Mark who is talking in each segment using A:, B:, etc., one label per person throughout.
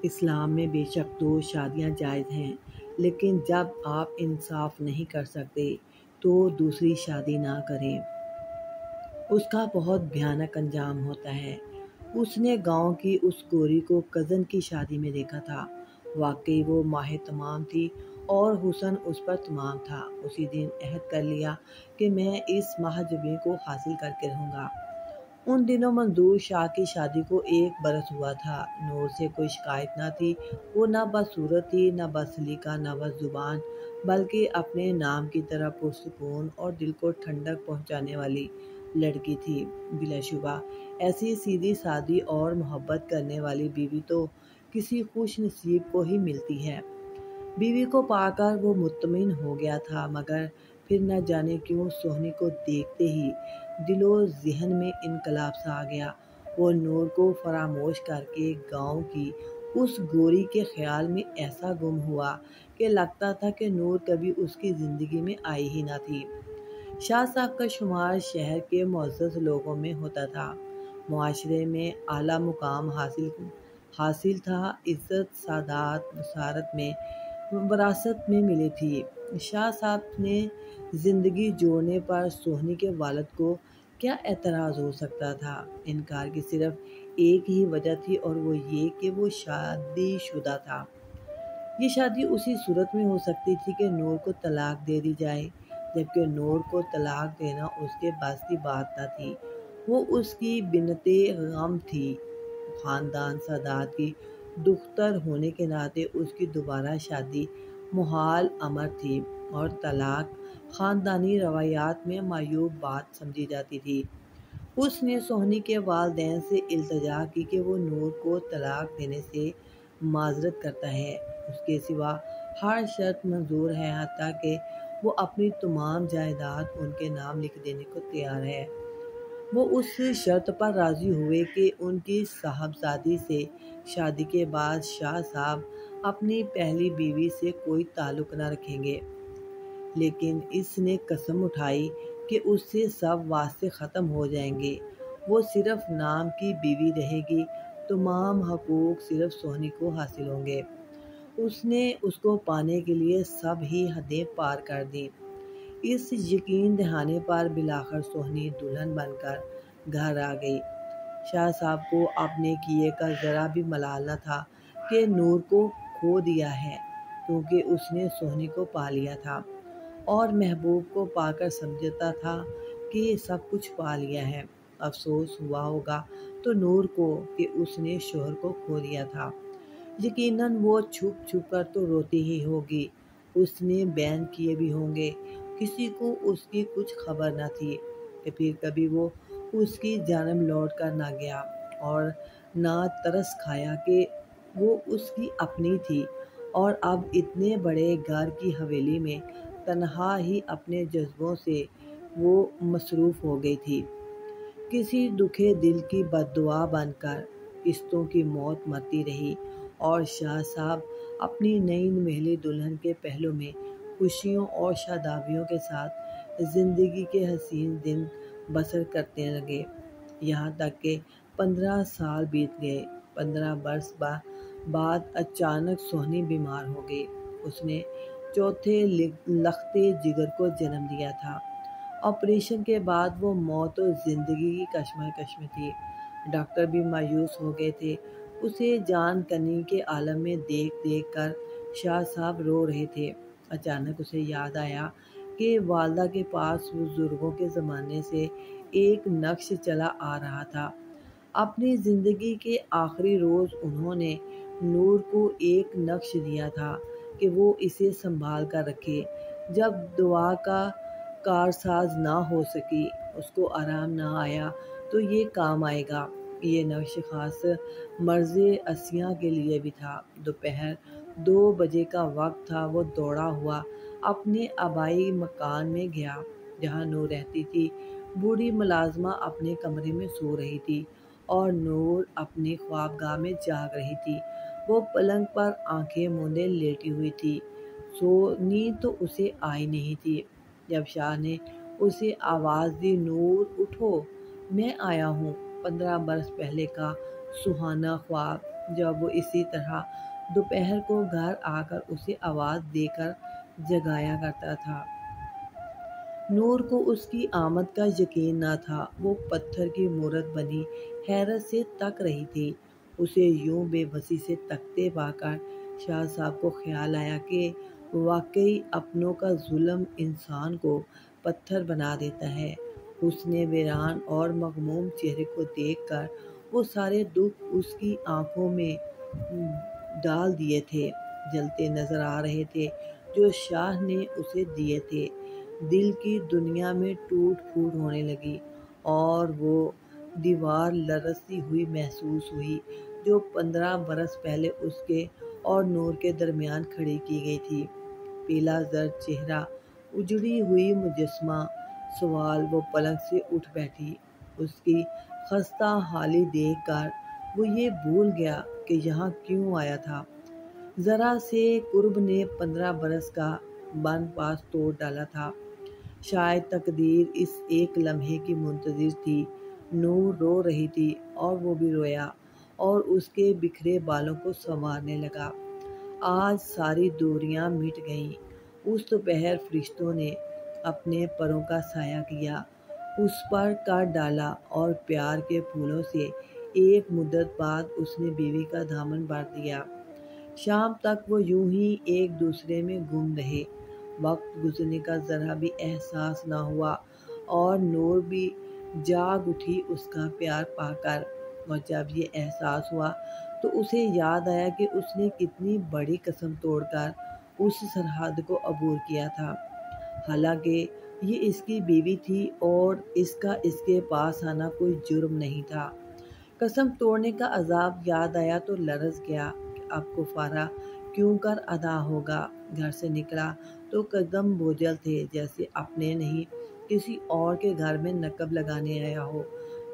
A: اسلام میں بے شک دو شادیاں جائز ہیں، لیکن جب آپ انصاف نہیں کر سکتے تو دوسری شادی نہ کریں۔ اس کا بہت بھیانک انجام ہوتا ہے۔ اس نے گاؤں کی اس گوری کو کزن کی شادی میں دیکھا تھا۔ واقعی وہ ماہ تمام تھی اور حسن اس پر تمام تھا۔ اسی دن عہد کر لیا کہ میں اس محجوبے کو حاصل کر کے رہوں گا۔ ان دنوں منظور شاہ کی شادی کو 1 برس ہوا تھا۔ نور سے کوئی شکایت نہ تھی۔ وہ نہ بدصورت تھی، نہ بدسلیقہ، نہ بدزبان، بلکہ اپنے نام کی طرح پرسکون اور دل کو ٹھنڈک پہنچانے والی لڑکی تھی۔ بلا شبہ ایسی سیدھی سادی اور محبت کرنے والی بیوی تو کسی خوش نصیب کو ہی ملتی ہے۔ بیوی کو پا کر وہ مطمئن ہو گیا تھا، مگر پھر نہ جانے کیوں سہنی کو دیکھتے ہی دل و ذہن میں انقلاب سا آ گیا۔ وہ نور کو فراموش کر کے گاؤں کی اس گوری کے خیال میں ایسا گم ہوا کہ لگتا تھا کہ نور کبھی اس کی زندگی میں آئی ہی نہ تھی۔ شاہ صاحب کا شمار شہر کے معزز لوگوں میں ہوتا تھا۔ معاشرے میں اعلیٰ مقام حاصل تھا۔ عزت سعادت وراثت میں ملی تھی۔ شاہ صاحب نے زندگی جوڑنے پر سہنی کے والد کو کیا اعتراض ہو سکتا تھا؟ انکار کی صرف ایک ہی وجہ تھی اور وہ یہ کہ وہ شادی شدہ تھا۔ یہ شادی اسی صورت میں ہو سکتی تھی کہ نور کو طلاق دے دی جائے، جبکہ نور کو طلاق دینا اس کے بس کی بات نہ تھی۔ وہ اس کی بنت غم تھی۔ خاندان سادات کی دختر ہونے کے ناطے اس کی دوبارہ شادی محال امر تھی اور طلاق خاندانی روایات میں معیوب بات سمجھی جاتی تھی۔ اس نے سہنی کے والدین سے التجا کی کہ وہ نور کو طلاق دینے سے معذرت کرتا ہے، اس کے سوا ہر شرط منظور ہے، حتیٰ کہ وہ اپنی تمام جائیداد ان کے نام لکھ دینے کو تیار ہے۔ وہ اس شرط پر راضی ہوئے کہ ان کی صاحبزادی سے شادی کے بعد شاہ صاحب اپنی پہلی بیوی سے کوئی تعلق نہ رکھیں گے، لیکن اس نے قسم اٹھائی کہ اس سے سب واسطے ختم ہو جائیں گے۔ وہ صرف نام کی بیوی رہے گی، تمام حقوق صرف سہنی کو حاصل ہوں گے۔ اس نے اس کو پانے کے لیے سب ہی حدیں پار کر دیں۔ اس یقین دہانے پر بالآخر سہنی دلہن بن کر گھر آ گئی۔ شاہ صاحب کو اپنے کیے کا ذرا بھی ملال نہ تھا کہ نور کو کھو دیا ہے، کیونکہ اس نے سہنی کو پا لیا تھا اور محبوب کو پا کر سمجھتا تھا کہ سب کچھ پا لیا ہے۔ افسوس ہوا ہوگا تو نور کو کہ اس نے شوہر کو کھو دیا تھا۔ یقیناً وہ چھپ چھپ کر تو روتی ہی ہوگی۔ اس نے بین کیے بھی ہوں گے، کسی کو اس کی کچھ خبر نہ تھی کہ پھر کبھی وہ اس کی جانب لوٹ کر نہ گیا اور نہ ترس کھایا کہ وہ اس کی اپنی تھی اور اب اتنے بڑے گھر کی حویلی میں تنہا ہی اپنے جذبوں سے وہ مصروف ہو گئی تھی۔ کسی دکھے دل کی بددعا بن کر قسطوں کی موت مرتی رہی اور شاہ صاحب اپنی نئی نویلی دلہن کے پہلو میں خوشیوں اور شادابیوں کے ساتھ زندگی کے حسین دن بسر کرتے لگے، یہاں تک کہ 15 سال بیت گئے۔ 15 برس بعد اچانک سہنی بیمار ہو گئی۔ اس نے چوتھے لختے جگر کو جنم دیا تھا۔ آپریشن کے بعد وہ موت و زندگی کی کشمکش میں تھی۔ ڈاکٹر بھی مایوس ہو گئے تھے۔ اسے جان کنی کے عالم میں دیکھ دیکھ کر شاہ صاحب رو رہے تھے۔ اچانک اسے یاد آیا کہ والدہ کے پاس بزرگوں کے زمانے سے ایک نقش چلا آ رہا تھا۔ اپنی زندگی کے آخری روز انہوں نے نور کو ایک نقش دیا تھا کہ وہ اسے سنبھال کر رکھے۔ جب دعا کا کارساز نہ ہو سکی، اس کو آرام نہ آیا تو یہ کام آئے گا۔ یہ نقش خاص مرض اسیاں کے لیے بھی تھا۔ دوپہر 2 بجے کا وقت تھا۔ وہ دوڑا ہوا اپنے آبائی مکان میں گیا جہاں نور رہتی تھی۔ بوڑھی ملازمہ اپنے کمرے میں سو رہی تھی اور نور اپنی خوابگاہ میں جاگ رہی تھی۔ وہ پلنگ پر آنکھیں موندے لیٹی ہوئی تھی۔ نیند تو اسے آئی نہیں تھی۔ جب شاہ نے اسے آواز دی، "نور اٹھو، میں آیا ہوں"۔ 15 برس پہلے کا سہانا خواب جب وہ اسی طرح دوپہر کو گھر آ کر اسے آواز دے کر جگایا کرتا تھا۔ نور کو اس کی آمد کا یقین نہ تھا۔ وہ پتھر کی مورت بنی حیرت سے تک رہی تھی۔ اسے یوں بے بسی سے تکتے پا کر شاہ صاحب کو خیال آیا کہ واقعی اپنوں کا ظلم انسان کو پتھر بنا دیتا ہے۔ اس نے ویران اور مغموم چہرے کو دیکھ کر وہ سارے دکھ اس کی آنکھوں میں ڈال دیے تھے، جلتے نظر آ رہے تھے، جو شاہ نے اسے دیے تھے۔ دل کی دنیا میں ٹوٹ پھوٹ ہونے لگی اور وہ دیوار لرزتی ہوئی محسوس ہوئی جو 15 برس پہلے اس کے اور نور کے درمیان کھڑی کی گئی تھی۔ پیلا زرد چہرہ، اجڑی ہوئی مجسمہ سوال۔ وہ پلنگ سے اٹھ بیٹھی۔ اس کی خستہ حالی دیکھ کر وہ یہ بھول گیا کہ یہاں کیوں آیا تھا۔ ذرا سے قرب نے 15 برس کا بند پاس توڑ ڈالا تھا۔ شاید تقدیر اس ایک لمحے کی منتظر تھی۔ نور رو رہی تھی اور وہ بھی رویا اور اس کے بکھرے بالوں کو سنوارنے لگا۔ آج ساری دوریاں مٹ گئیں۔ اس دوپہر فرشتوں نے اپنے پروں کا سایہ کیا، اس پر کر ڈالا اور پیار کے پھولوں سے ایک مدت بعد اس نے بیوی کا دامن بھر دیا۔ شام تک وہ یوں ہی ایک دوسرے میں گم رہے۔ وقت گزرنے کا ذرا بھی احساس نہ ہوا اور نور بھی جاگ اٹھی اس کا پیار پا کر۔ اور جب یہ احساس ہوا تو اسے یاد آیا کہ اس نے کتنی بڑی قسم توڑ کر اس سرحد کو عبور کیا تھا۔ حالانکہ یہ اس کی بیوی تھی اور اس کا اس کے پاس آنا کوئی جرم نہیں تھا۔ قسم توڑنے کا عذاب یاد آیا تو لرز گیا کہ اب کفارہ کیوں کر ادا ہوگا۔ گھر سے نکلا تو قدم بوجھل تھے، جیسے اپنے نہیں کسی اور کے گھر میں نقب لگانے آیا ہو۔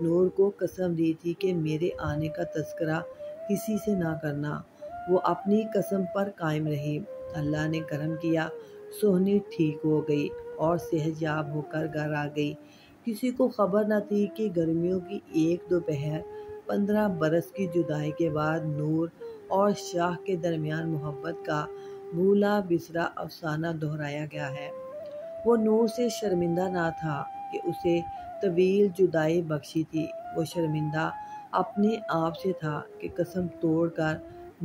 A: نور کو قسم دی تھی کہ میرے آنے کا تذکرہ کسی سے نہ کرنا۔ وہ اپنی قسم پر قائم رہی۔ اللہ نے کرم کیا، سہنی ٹھیک ہو گئی اور صحت یاب ہو کر گھر آ گئی۔ کسی کو خبر نہ تھی کہ گرمیوں کی ایک دوپہر 15 برس کی جدائی کے بعد نور اور شاہ کے درمیان محبت کا بھولا بسرا افسانہ دہرایا گیا ہے۔ وہ نور سے شرمندہ نہ تھا کہ اسے طویل جدائی بخشی تھی، وہ شرمندہ اپنے آپ سے تھا کہ قسم توڑ کر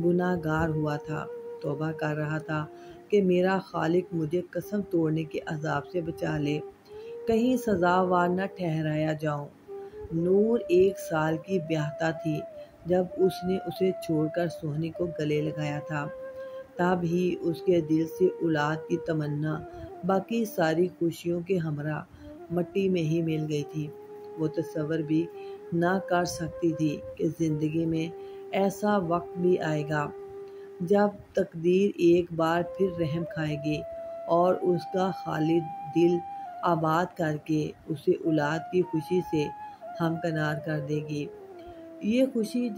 A: گناہ گار ہوا تھا۔ توبہ کر رہا تھا کہ میرا خالق مجھے قسم توڑنے کے عذاب سے بچا لے، کہیں سزاوار نہ ٹھہرایا جاؤں۔ نور 1 سال کی بیاہتا تھی جب اس نے اسے چھوڑ کر سہنی کو گلے لگایا تھا۔ تب ہی اس کے دل سے اولاد کی تمنا باقی ساری خوشیوں کے ہمراہ مٹی میں ہی مل گئی تھی۔ وہ تصور بھی نہ کر سکتی تھی کہ زندگی میں ایسا وقت بھی آئے گا جب تقدیر ایک بار پھر رحم کھائے گی اور اس کا خالی دل آباد کر کے اسے اولاد کی خوشی سے ہمکنار کر دے گی۔ یہ خوشی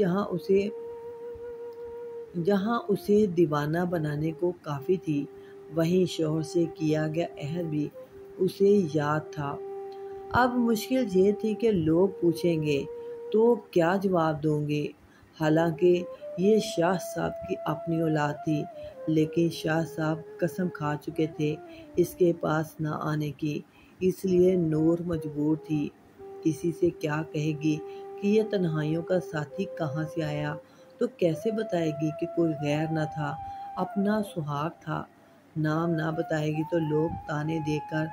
A: جہاں اسے دیوانہ بنانے کو کافی تھی، وہیں شوہر سے کیا گیا عہد بھی اسے یاد تھا۔ اب مشکل یہ تھی کہ لوگ پوچھیں گے تو کیا جواب دوں گے۔ حالانکہ یہ شاہ صاحب کی اپنی اولاد تھی، لیکن شاہ صاحب قسم کھا چکے تھے اس کے پاس نہ آنے کی۔ اس لیے نور مجبور تھی۔ کسی سے کیا کہے گی کہ یہ تنہائیوں کا ساتھی کہاں سے آیا؟ تو کیسے بتائے گی کہ کوئی غیر نہ تھا، اپنا سہاگ تھا؟ نام نہ بتائے گی تو لوگ تانے دے کر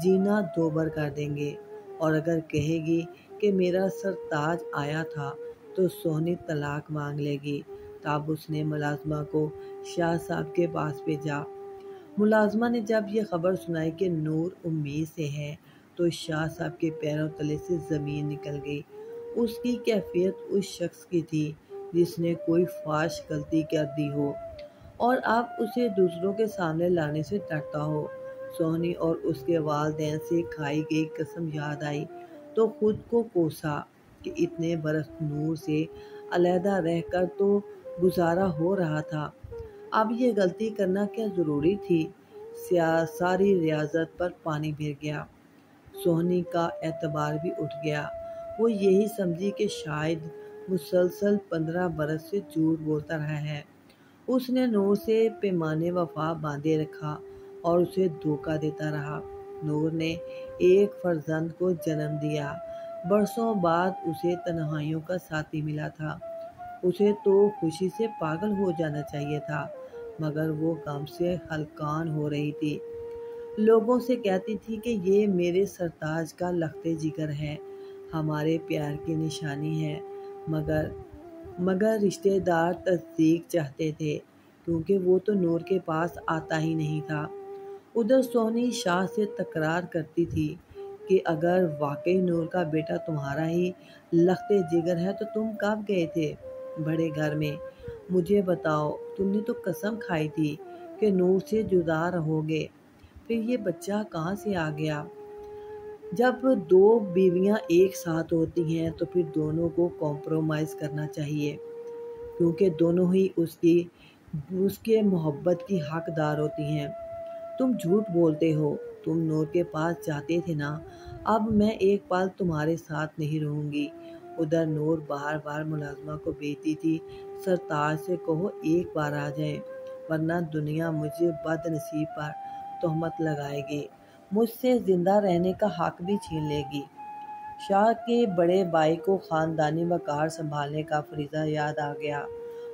A: جینا دوبر کر دیں گے، اور اگر کہے گی کہ میرا سرتاج آیا تھا تو سہنی طلاق مانگ لے گی۔ تب اس نے ملازمہ کو شاہ صاحب کے پاس بھیجا۔ ملازمہ نے جب یہ خبر سنائی کہ نور امید سے ہے تو شاہ صاحب کے پیروں تلے سے زمین نکل گئی۔ اس کی کیفیت اس شخص کی تھی جس نے کوئی فاحش غلطی کر دی ہو اور اب اسے دوسروں کے سامنے لانے سے ڈرتا ہو۔ سہنی اور اس کے والدین سے کھائی گئی قسم یاد آئی تو خود کو کوسا کہ اتنے برس نور سے علیحدہ رہ کر تو گزارا ہو رہا تھا، اب یہ غلطی کرنا کیا ضروری تھی؟ ساری ریاضت پر پانی پھر گیا۔ سہنی کا اعتبار بھی اٹھ گیا۔ وہ یہی سمجھی کہ شاید مسلسل 15 برس سے جھوٹ بولتا رہا ہے۔ اس نے نور سے پیمانے وفا باندھے رکھا اور اسے دھوکہ دیتا رہا۔ نور نے ایک فرزند کو جنم دیا۔ برسوں بعد اسے تنہائیوں کا ساتھی ملا تھا۔ اسے تو خوشی سے پاگل ہو جانا چاہیے تھا، مگر وہ غم سے ہلکان ہو رہی تھی۔ لوگوں سے کہتی تھی کہ یہ میرے سرتاج کا لخت جگر ہے، ہمارے پیار کی نشانی ہے، مگر رشتہ دار تصدیق چاہتے تھے، کیونکہ وہ تو نور کے پاس آتا ہی نہیں تھا۔ ادھر سونی شاہ سے تکرار کرتی تھی کہ اگر واقعی نور کا بیٹا تمہارا ہی لخت جگر ہے تو تم کب گئے تھے بڑے گھر میں؟ مجھے بتاؤ، تم نے تو قسم کھائی تھی کہ نور سے جدا رہو گے، پھر یہ بچہ کہاں سے آ گیا؟ جب دو بیویاں ایک ساتھ ہوتی ہیں تو پھر دونوں کو کمپرومائز کرنا چاہیے، کیونکہ دونوں ہی اس کے محبت کی حقدار ہوتی ہیں۔ تم جھوٹ بولتے ہو، تم نور کے پاس جاتے تھے نا، اب میں ایک پل تمہارے ساتھ نہیں رہوں گی۔ ادھر نور بار بار ملازمہ کو بھیجتی تھی، سرتاج سے کہو ایک بار آ جائیں، ورنہ دنیا مجھے بد نصیب پر تہمت لگائے گی، مجھ سے زندہ رہنے کا حق بھی چھین لے گی۔ شاہ کے بڑے بھائی کو خاندانی وقار سنبھالنے کا فریضہ یاد آ گیا۔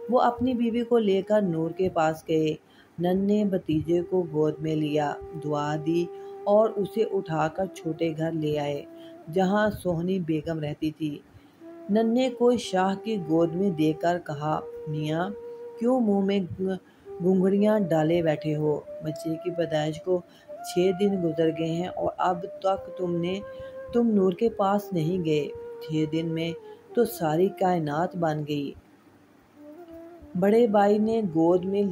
A: وہ اپنی بیوی کو لے کر نور کے پاس گئے، ننھے بھتیجے کو گود میں لیا، دعا دی اور اسے اٹھا کر چھوٹے گھر لے آئے جہاں سوہنی بیگم رہتی تھی۔ ننھے کو شاہ کی گود میں دے کر کہا، میاں کیوں منہ میں گھنگھریاں ڈالے بیٹھے ہو؟ بچے کی پیدائش کو 6 دن گزر گئے ہیں اور اب تک تم نور کے پاس نہیں گئے۔ 6 دن میں تو ساری کائنات بن گئی۔ بڑے بھائی نے گود میں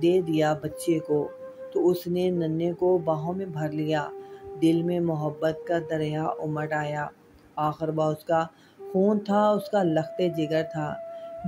A: دے دیا بچے کو تو اس نے ننھے کو باہوں میں بھر لیا۔ دل میں محبت کا دریا امٹ آیا۔ آخر وہ اس کا خون تھا، اس کا لخت جگر تھا۔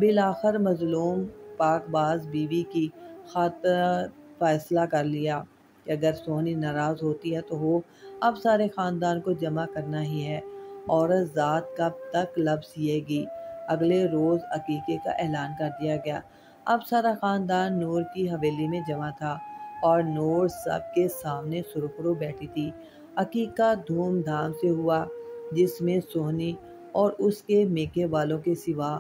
A: بالآخر مظلوم پاک باز بیوی کی خاطر فیصلہ کر لیا کہ اگر سونی ناراض ہوتی ہے تو ہو، اب سارے خاندان کو جمع کرنا ہی ہے۔ عورت ذات کب تک لب سیے گی؟ اگلے روز عقیقے کا اعلان کر دیا گیا۔ اب سارا خاندان نور کی حویلی میں جمع تھا اور نور سب کے سامنے سرخرو بیٹھی تھی۔ عقیقہ دھوم دھام سے ہوا، جس میں سونی اور اس کے میکے والوں کے سوا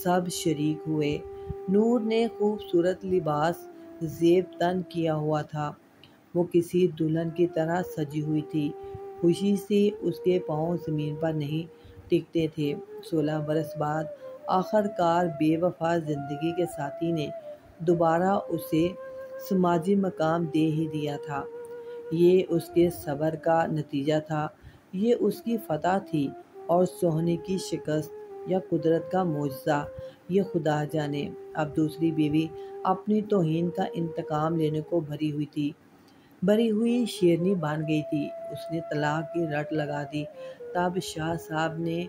A: سب شریک ہوئے۔ نور نے خوبصورت لباس زیب تن کیا ہوا تھا، وہ کسی دلہن کی طرح سجی ہوئی تھی۔ خوشی سے اس کے پاؤں زمین پر نہیں ٹکتے تھے۔ 16 برس بعد آخرکار بے وفا زندگی کے ساتھی نے دوبارہ اسے سماجی مقام دے ہی دیا تھا۔ یہ اس کے صبر کا نتیجہ تھا، یہ اس کی فتح تھی، اور سوہنی کی شکست یا قدرت کا معجزہ، یہ خدا جانے۔ اب دوسری بیوی اپنی توہین کا انتقام لینے کو بھری ہوئی شیرنی بن گئی تھی۔ اس نے طلاق کی رٹ لگا دی۔ تب شاہ صاحب نے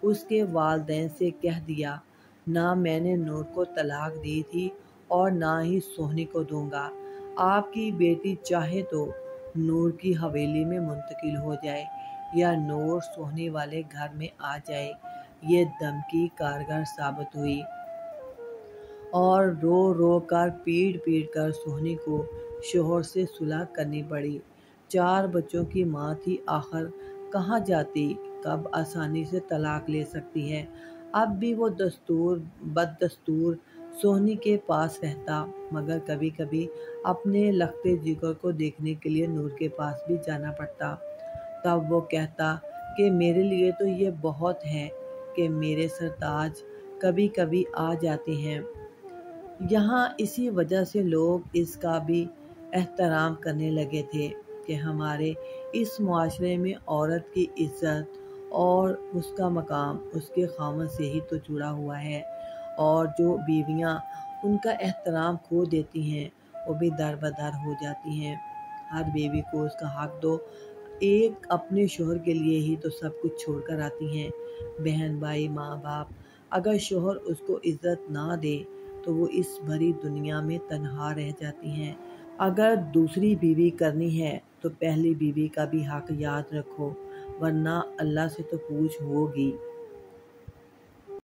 A: اس کے والدین سے کہہ دیا، نہ میں نے نور کو طلاق دی تھی اور نہ ہی سوہنی کو دوں گا۔ آپ کی بیٹی چاہے تو نور کی حویلی میں منتقل ہو جائے یا نور سوہنی والے گھر میں آ جائے۔ یہ دھمکی کارگر ثابت ہوئی اور رو رو کر پیٹ کر سوہنی کو شوہر سے صلح کرنی پڑی۔ 4 بچوں کی ماں تھی، آخر کہاں جاتی، کب آسانی سے طلاق لے سکتی ہے۔ اب بھی وہ بددستور سوہنی کے پاس رہتا، مگر کبھی کبھی اپنے لخت جگر کو دیکھنے کے لیے نور کے پاس بھی جانا پڑتا۔ تب وہ کہتا کہ میرے لیے تو یہ بہت ہے کہ میرے سرتاج کبھی کبھی آ جاتے ہیں یہاں۔ اسی وجہ سے لوگ اس کا بھی احترام کرنے لگے تھے کہ ہمارے اس معاشرے میں عورت کی عزت اور اس کا مقام اس کے خاوند سے ہی تو جڑا ہوا ہے، اور جو بیویاں ان کا احترام کھو دیتی ہیں وہ بھی در بدر ہو جاتی ہیں۔ ہر بیوی کو اس کا حق دو، ایک اپنے شوہر کے لیے ہی تو سب کچھ چھوڑ کر آتی ہیں، بہن بھائی ماں باپ۔ اگر شوہر اس کو عزت نہ دے تو وہ اس بھری دنیا میں تنہا رہ جاتی ہیں۔ اگر دوسری بیوی کرنی ہے تو پہلی بیوی کا بھی حق یاد رکھو، ورنہ اللہ سے تو پوچھ ہوگی۔